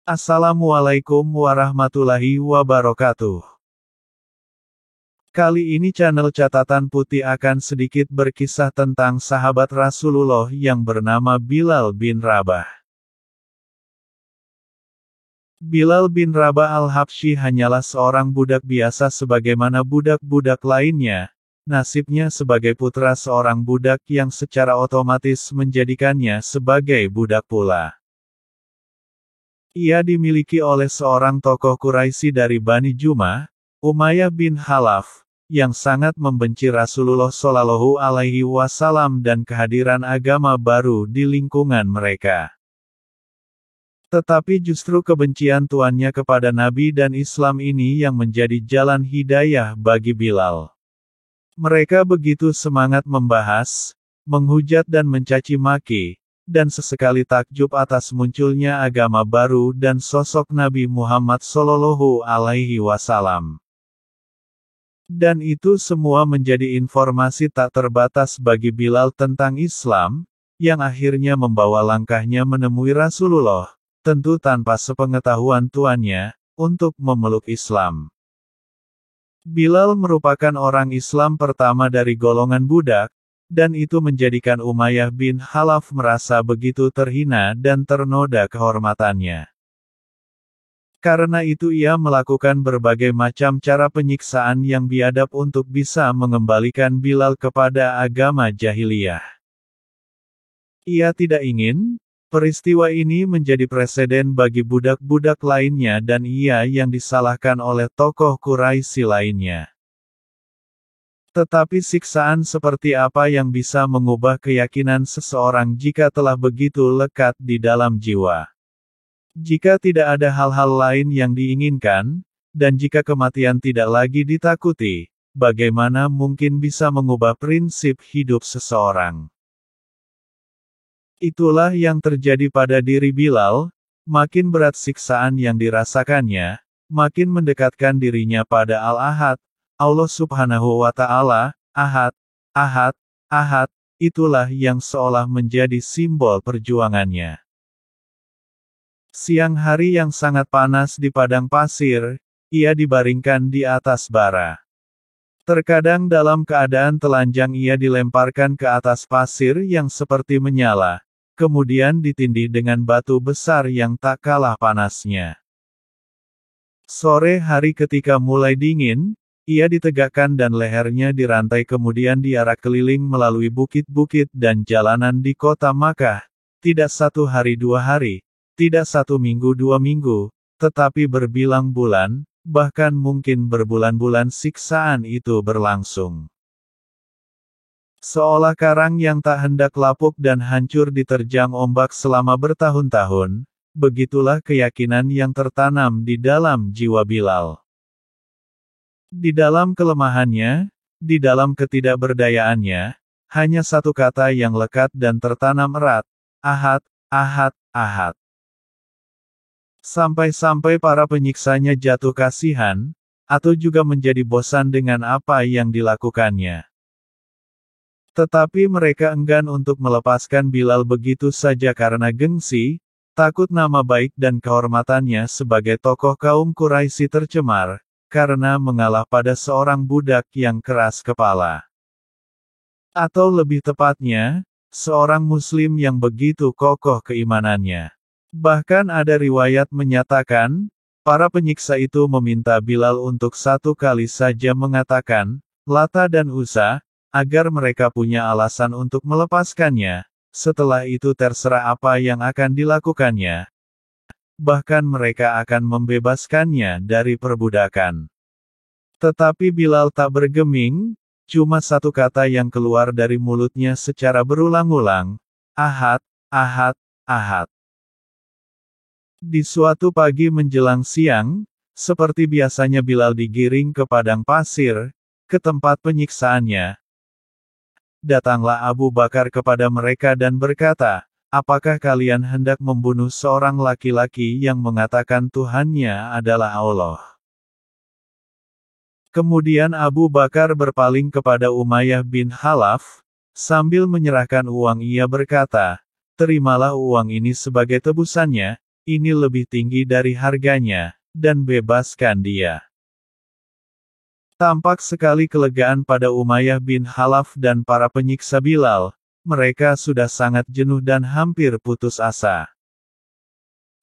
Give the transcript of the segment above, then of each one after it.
Assalamualaikum warahmatullahi wabarakatuh. Kali ini channel Catatan Putih akan sedikit berkisah tentang sahabat Rasulullah yang bernama Bilal bin Rabah. Bilal bin Rabah al-Habsyi hanyalah seorang budak biasa sebagaimana budak-budak lainnya. Nasibnya sebagai putra seorang budak yang secara otomatis menjadikannya sebagai budak pula. Ia dimiliki oleh seorang tokoh Quraisy dari Bani Jumah, Umayyah bin Khalaf, yang sangat membenci Rasulullah Shallallahu Alaihi Wasallam dan kehadiran agama baru di lingkungan mereka. Tetapi justru kebencian tuannya kepada Nabi dan Islam ini yang menjadi jalan hidayah bagi Bilal. Mereka begitu semangat membahas, menghujat dan mencaci maki, dan sesekali takjub atas munculnya agama baru dan sosok Nabi Muhammad Shallallahu Alaihi Wasallam. Dan itu semua menjadi informasi tak terbatas bagi Bilal tentang Islam, yang akhirnya membawa langkahnya menemui Rasulullah, tentu tanpa sepengetahuan tuannya, untuk memeluk Islam. Bilal merupakan orang Islam pertama dari golongan budak, dan itu menjadikan Umayyah bin Khalaf merasa begitu terhina dan ternoda kehormatannya. Karena itu ia melakukan berbagai macam cara penyiksaan yang biadab untuk bisa mengembalikan Bilal kepada agama jahiliyah. Ia tidak ingin peristiwa ini menjadi preseden bagi budak-budak lainnya dan ia yang disalahkan oleh tokoh Quraisy lainnya. Tetapi siksaan seperti apa yang bisa mengubah keyakinan seseorang jika telah begitu lekat di dalam jiwa? Jika tidak ada hal-hal lain yang diinginkan, dan jika kematian tidak lagi ditakuti, bagaimana mungkin bisa mengubah prinsip hidup seseorang? Itulah yang terjadi pada diri Bilal, makin berat siksaan yang dirasakannya, makin mendekatkan dirinya pada Al-Ahad, Allah Subhanahu wa Ta'ala, Ahad, Ahad, Ahad, itulah yang seolah menjadi simbol perjuangannya. Siang hari yang sangat panas di padang pasir, ia dibaringkan di atas bara. Terkadang dalam keadaan telanjang ia dilemparkan ke atas pasir yang seperti menyala, kemudian ditindih dengan batu besar yang tak kalah panasnya. Sore hari ketika mulai dingin, ia ditegakkan dan lehernya dirantai kemudian diarak keliling melalui bukit-bukit dan jalanan di kota Makkah, tidak 1 hari 2 hari, tidak 1 minggu 2 minggu, tetapi berbilang bulan, bahkan mungkin berbulan-bulan siksaan itu berlangsung. Seolah karang yang tak hendak lapuk dan hancur diterjang ombak selama bertahun-tahun, begitulah keyakinan yang tertanam di dalam jiwa Bilal. Di dalam kelemahannya, di dalam ketidakberdayaannya, hanya satu kata yang lekat dan tertanam erat, Ahad, Ahad, Ahad. Sampai-sampai para penyiksanya jatuh kasihan, atau juga menjadi bosan dengan apa yang dilakukannya. Tetapi mereka enggan untuk melepaskan Bilal begitu saja karena gengsi, takut nama baik dan kehormatannya sebagai tokoh kaum Quraisy tercemar, karena mengalah pada seorang budak yang keras kepala. Atau lebih tepatnya, seorang muslim yang begitu kokoh keimanannya. Bahkan ada riwayat menyatakan, para penyiksa itu meminta Bilal untuk 1 kali saja mengatakan, Lata dan Uzza, agar mereka punya alasan untuk melepaskannya, setelah itu terserah apa yang akan dilakukannya. Bahkan mereka akan membebaskannya dari perbudakan. Tetapi Bilal tak bergeming, cuma 1 kata yang keluar dari mulutnya secara berulang-ulang, Ahad, Ahad, Ahad. Di suatu pagi menjelang siang, seperti biasanya Bilal digiring ke padang pasir, ke tempat penyiksaannya. Datanglah Abu Bakar kepada mereka dan berkata, apakah kalian hendak membunuh seorang laki-laki yang mengatakan Tuhannya adalah Allah? Kemudian Abu Bakar berpaling kepada Umayyah bin Khalaf, sambil menyerahkan uang ia berkata, terimalah uang ini sebagai tebusannya, ini lebih tinggi dari harganya, dan bebaskan dia. Tampak sekali kelegaan pada Umayyah bin Khalaf dan para penyiksa Bilal, mereka sudah sangat jenuh dan hampir putus asa.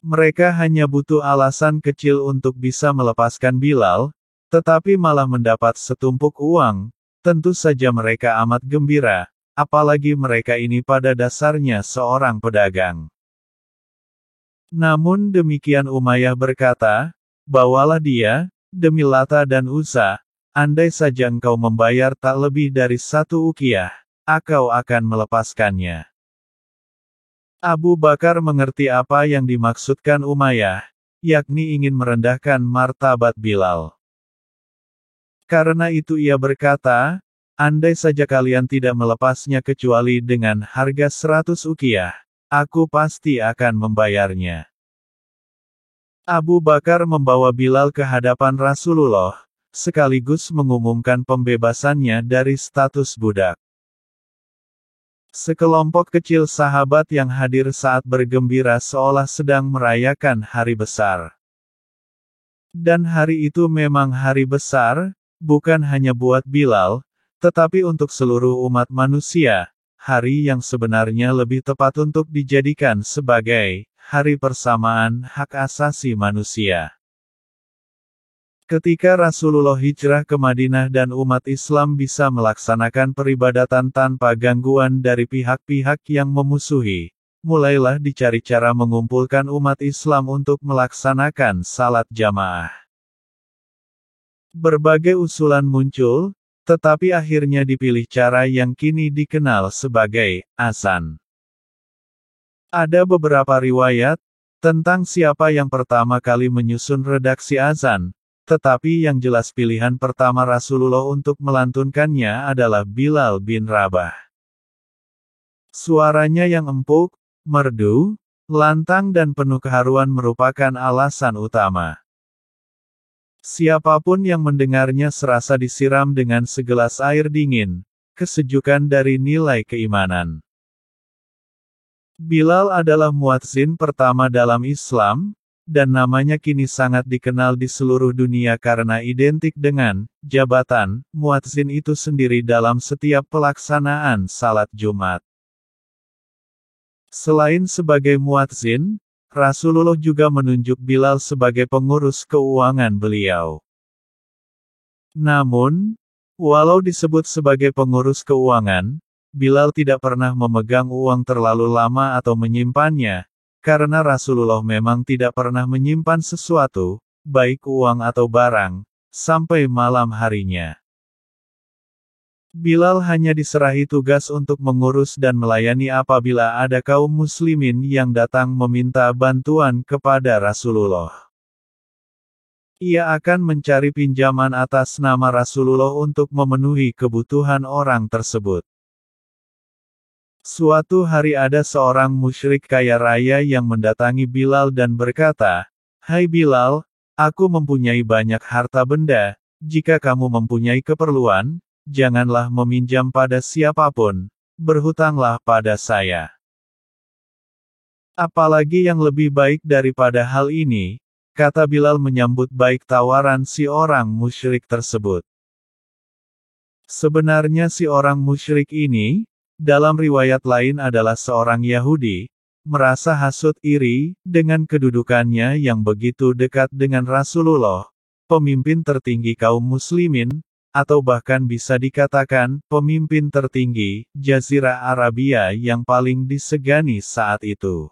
Mereka hanya butuh alasan kecil untuk bisa melepaskan Bilal, tetapi malah mendapat setumpuk uang, tentu saja mereka amat gembira, apalagi mereka ini pada dasarnya seorang pedagang. Namun demikian Umayyah berkata, bawalah dia, demi Lata dan Uzza, andai saja engkau membayar tak lebih dari 1 uqiyah, engkau akan melepaskannya. Abu Bakar mengerti apa yang dimaksudkan Umayyah, yakni ingin merendahkan martabat Bilal. Karena itu ia berkata, andai saja kalian tidak melepasnya kecuali dengan harga 100 uqiyah, aku pasti akan membayarnya. Abu Bakar membawa Bilal ke hadapan Rasulullah, sekaligus mengumumkan pembebasannya dari status budak. Sekelompok kecil sahabat yang hadir saat bergembira seolah sedang merayakan hari besar. Dan hari itu memang hari besar, bukan hanya buat Bilal, tetapi untuk seluruh umat manusia, hari yang sebenarnya lebih tepat untuk dijadikan sebagai hari persamaan hak asasi manusia. Ketika Rasulullah hijrah ke Madinah dan umat Islam bisa melaksanakan peribadatan tanpa gangguan dari pihak-pihak yang memusuhi, mulailah dicari cara mengumpulkan umat Islam untuk melaksanakan salat jamaah. Berbagai usulan muncul, tetapi akhirnya dipilih cara yang kini dikenal sebagai azan. Ada beberapa riwayat tentang siapa yang pertama kali menyusun redaksi azan, tetapi yang jelas pilihan pertama Rasulullah untuk melantunkannya adalah Bilal bin Rabah. Suaranya yang empuk, merdu, lantang dan penuh keharuan merupakan alasan utama. Siapapun yang mendengarnya serasa disiram dengan segelas air dingin, kesejukan dari nilai keimanan. Bilal adalah muadzin pertama dalam Islam, dan namanya kini sangat dikenal di seluruh dunia karena identik dengan jabatan muadzin itu sendiri dalam setiap pelaksanaan salat Jumat. Selain sebagai muadzin, Rasulullah juga menunjuk Bilal sebagai pengurus keuangan beliau. Namun, walau disebut sebagai pengurus keuangan, Bilal tidak pernah memegang uang terlalu lama atau menyimpannya, karena Rasulullah memang tidak pernah menyimpan sesuatu, baik uang atau barang, sampai malam harinya. Bilal hanya diserahi tugas untuk mengurus dan melayani apabila ada kaum muslimin yang datang meminta bantuan kepada Rasulullah. Ia akan mencari pinjaman atas nama Rasulullah untuk memenuhi kebutuhan orang tersebut. Suatu hari ada seorang musyrik kaya raya yang mendatangi Bilal dan berkata, "Hai Bilal, aku mempunyai banyak harta benda, jika kamu mempunyai keperluan, janganlah meminjam pada siapapun, berhutanglah pada saya." Apalagi yang lebih baik daripada hal ini, kata Bilal menyambut baik tawaran si orang musyrik tersebut. Sebenarnya si orang musyrik ini, dalam riwayat lain adalah seorang Yahudi, merasa hasut iri, dengan kedudukannya yang begitu dekat dengan Rasulullah, pemimpin tertinggi kaum muslimin, atau bahkan bisa dikatakan, pemimpin tertinggi, Jazirah Arabia yang paling disegani saat itu.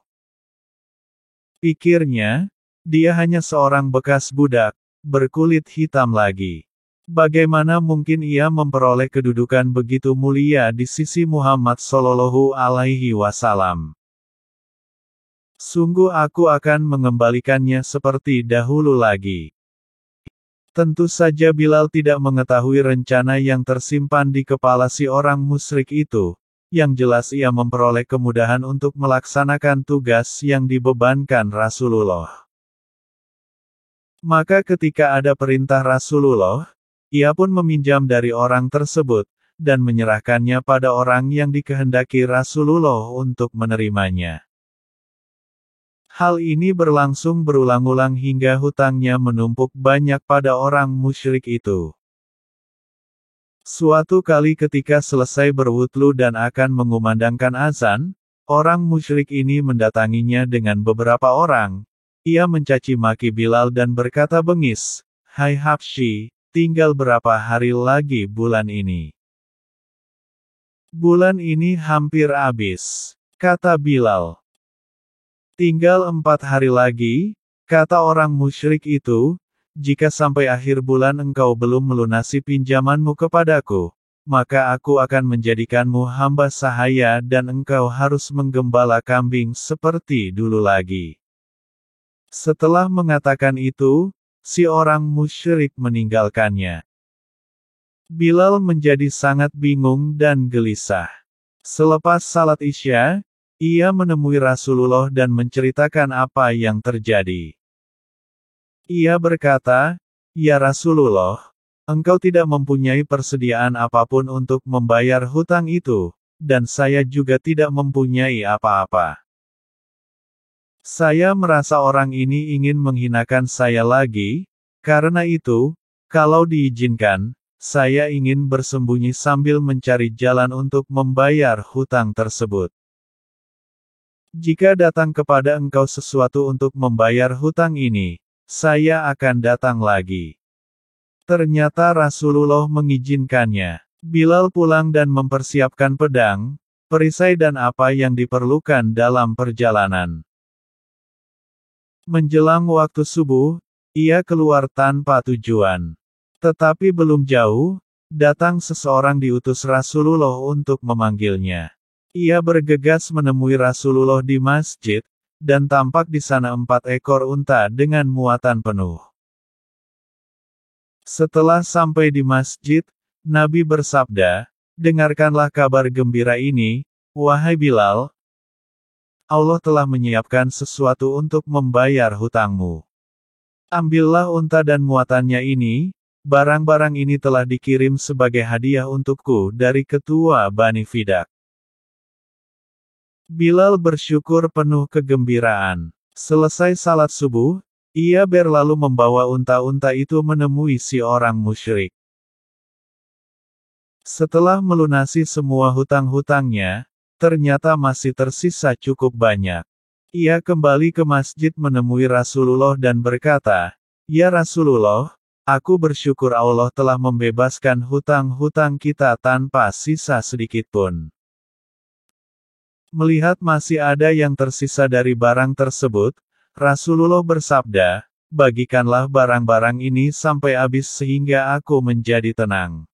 Pikirnya, dia hanya seorang bekas budak, berkulit hitam lagi. Bagaimana mungkin ia memperoleh kedudukan begitu mulia di sisi Muhammad Shallallahu Alaihi Wasallam? Sungguh aku akan mengembalikannya seperti dahulu lagi. Tentu saja Bilal tidak mengetahui rencana yang tersimpan di kepala si orang musyrik itu, yang jelas ia memperoleh kemudahan untuk melaksanakan tugas yang dibebankan Rasulullah. Maka ketika ada perintah Rasulullah, ia pun meminjam dari orang tersebut, dan menyerahkannya pada orang yang dikehendaki Rasulullah untuk menerimanya. Hal ini berlangsung berulang-ulang hingga hutangnya menumpuk banyak pada orang musyrik itu. Suatu kali ketika selesai berwudhu dan akan mengumandangkan azan, orang musyrik ini mendatanginya dengan beberapa orang. Ia mencaci maki Bilal dan berkata bengis, "Hai Habsyi, tinggal berapa hari lagi bulan ini?" "Bulan ini hampir habis," kata Bilal. "Tinggal 4 hari lagi," kata orang musyrik itu, "jika sampai akhir bulan engkau belum melunasi pinjamanmu kepadaku, maka aku akan menjadikanmu hamba sahaya dan engkau harus menggembala kambing seperti dulu lagi." Setelah mengatakan itu, si orang musyrik meninggalkannya. Bilal menjadi sangat bingung dan gelisah. Selepas salat Isya, ia menemui Rasulullah dan menceritakan apa yang terjadi. Ia berkata, "Ya Rasulullah, engkau tidak mempunyai persediaan apapun untuk membayar hutang itu, dan saya juga tidak mempunyai apa-apa. Saya merasa orang ini ingin menghinakan saya lagi, karena itu, kalau diizinkan, saya ingin bersembunyi sambil mencari jalan untuk membayar hutang tersebut. Jika datang kepada engkau sesuatu untuk membayar hutang ini, saya akan datang lagi." Ternyata Rasulullah mengizinkannya. Bilal pulang dan mempersiapkan pedang, perisai dan apa yang diperlukan dalam perjalanan. Menjelang waktu subuh, ia keluar tanpa tujuan. Tetapi belum jauh, datang seseorang diutus Rasulullah untuk memanggilnya. Ia bergegas menemui Rasulullah di masjid, dan tampak di sana 4 ekor unta dengan muatan penuh. Setelah sampai di masjid, Nabi bersabda, "Dengarkanlah kabar gembira ini, wahai Bilal. Allah telah menyiapkan sesuatu untuk membayar hutangmu. Ambillah unta dan muatannya ini, barang-barang ini telah dikirim sebagai hadiah untukku dari ketua Bani Fidak." Bilal bersyukur penuh kegembiraan. Selesai salat subuh, ia berlalu membawa unta-unta itu menemui si orang musyrik. Setelah melunasi semua hutang-hutangnya, ternyata masih tersisa cukup banyak. Ia kembali ke masjid menemui Rasulullah dan berkata, "Ya Rasulullah, aku bersyukur Allah telah membebaskan hutang-hutang kita tanpa sisa sedikitpun." Melihat masih ada yang tersisa dari barang tersebut, Rasulullah bersabda, "Bagikanlah barang-barang ini sampai habis sehingga aku menjadi tenang.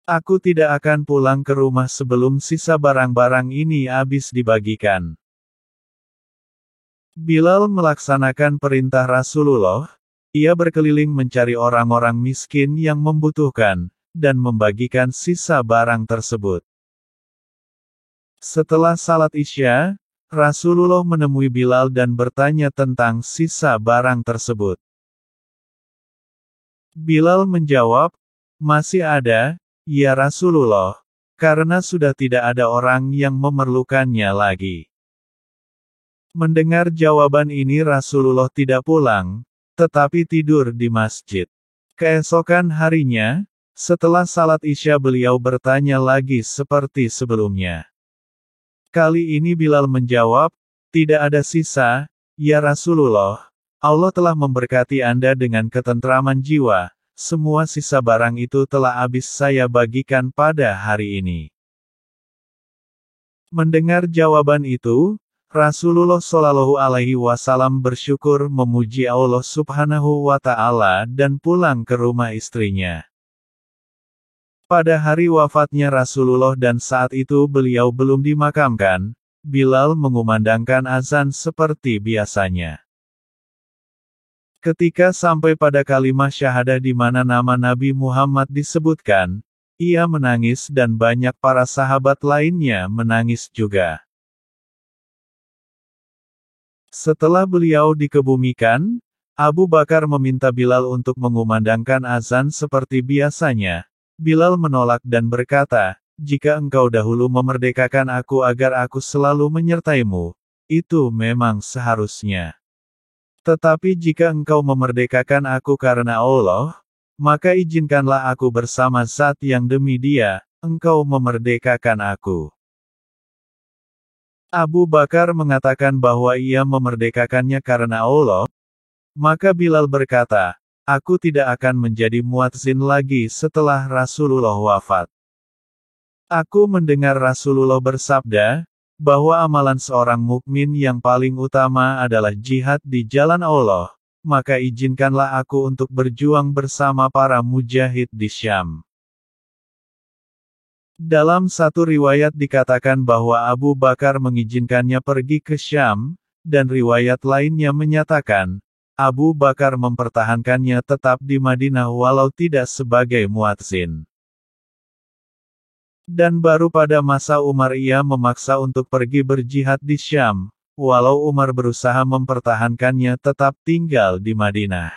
Aku tidak akan pulang ke rumah sebelum sisa barang-barang ini habis dibagikan." Bilal melaksanakan perintah Rasulullah. Ia berkeliling mencari orang-orang miskin yang membutuhkan, dan membagikan sisa barang tersebut. Setelah salat Isya, Rasulullah menemui Bilal dan bertanya tentang sisa barang tersebut. Bilal menjawab, "Masih ada, ya Rasulullah, karena sudah tidak ada orang yang memerlukannya lagi." Mendengar jawaban ini Rasulullah tidak pulang, tetapi tidur di masjid. Keesokan harinya, setelah salat Isya beliau bertanya lagi seperti sebelumnya. Kali ini Bilal menjawab, "Tidak ada sisa, ya Rasulullah. Allah telah memberkati Anda dengan ketentraman jiwa. Semua sisa barang itu telah habis saya bagikan pada hari ini." Mendengar jawaban itu, Rasulullah Shallallahu Alaihi Wasallam bersyukur memuji Allah Subhanahu wa Ta'ala dan pulang ke rumah istrinya. Pada hari wafatnya Rasulullah dan saat itu beliau belum dimakamkan, Bilal mengumandangkan azan seperti biasanya. Ketika sampai pada kalimat syahadah di mana nama Nabi Muhammad disebutkan, ia menangis dan banyak para sahabat lainnya menangis juga. Setelah beliau dikebumikan, Abu Bakar meminta Bilal untuk mengumandangkan azan seperti biasanya. Bilal menolak dan berkata, "Jika engkau dahulu memerdekakan aku agar aku selalu menyertaimu, itu memang seharusnya. Tetapi jika engkau memerdekakan aku karena Allah, maka izinkanlah aku bersama Zat yang demi Dia, engkau memerdekakan aku. Abu Bakar mengatakan bahwa ia memerdekakannya karena Allah, maka Bilal berkata, aku tidak akan menjadi muadzin lagi setelah Rasulullah wafat. Aku mendengar Rasulullah bersabda, bahwa amalan seorang mukmin yang paling utama adalah jihad di jalan Allah, maka izinkanlah aku untuk berjuang bersama para mujahid di Syam. Dalam satu riwayat dikatakan bahwa Abu Bakar mengizinkannya pergi ke Syam, dan riwayat lainnya menyatakan, Abu Bakar mempertahankannya tetap di Madinah walau tidak sebagai muadzin. Dan baru pada masa Umar ia memaksa untuk pergi berjihad di Syam, walau Umar berusaha mempertahankannya tetap tinggal di Madinah.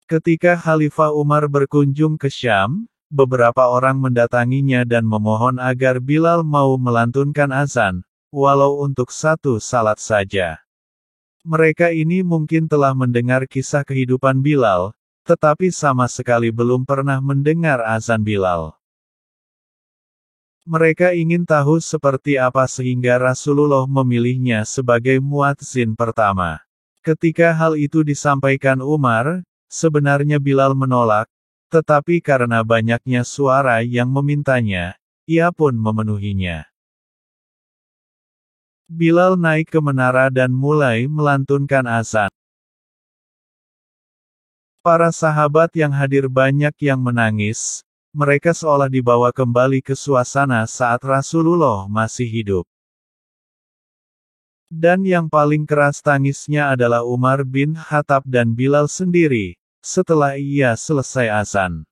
Ketika Khalifah Umar berkunjung ke Syam, beberapa orang mendatanginya dan memohon agar Bilal mau melantunkan azan, walau untuk satu salat saja. Mereka ini mungkin telah mendengar kisah kehidupan Bilal, tetapi sama sekali belum pernah mendengar azan Bilal. Mereka ingin tahu seperti apa sehingga Rasulullah memilihnya sebagai muadzin pertama. Ketika hal itu disampaikan Umar, sebenarnya Bilal menolak, tetapi karena banyaknya suara yang memintanya, ia pun memenuhinya. Bilal naik ke menara dan mulai melantunkan azan. Para sahabat yang hadir banyak yang menangis. Mereka seolah dibawa kembali ke suasana saat Rasulullah masih hidup. Dan yang paling keras tangisnya adalah Umar bin Khattab dan Bilal sendiri, setelah ia selesai azan.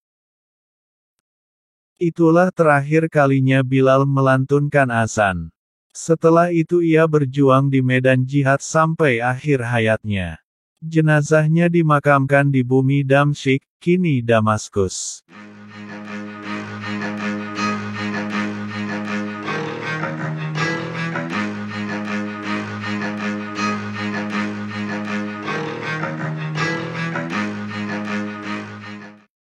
Itulah terakhir kalinya Bilal melantunkan azan. Setelah itu ia berjuang di medan jihad sampai akhir hayatnya. Jenazahnya dimakamkan di bumi Damsyik, kini Damaskus.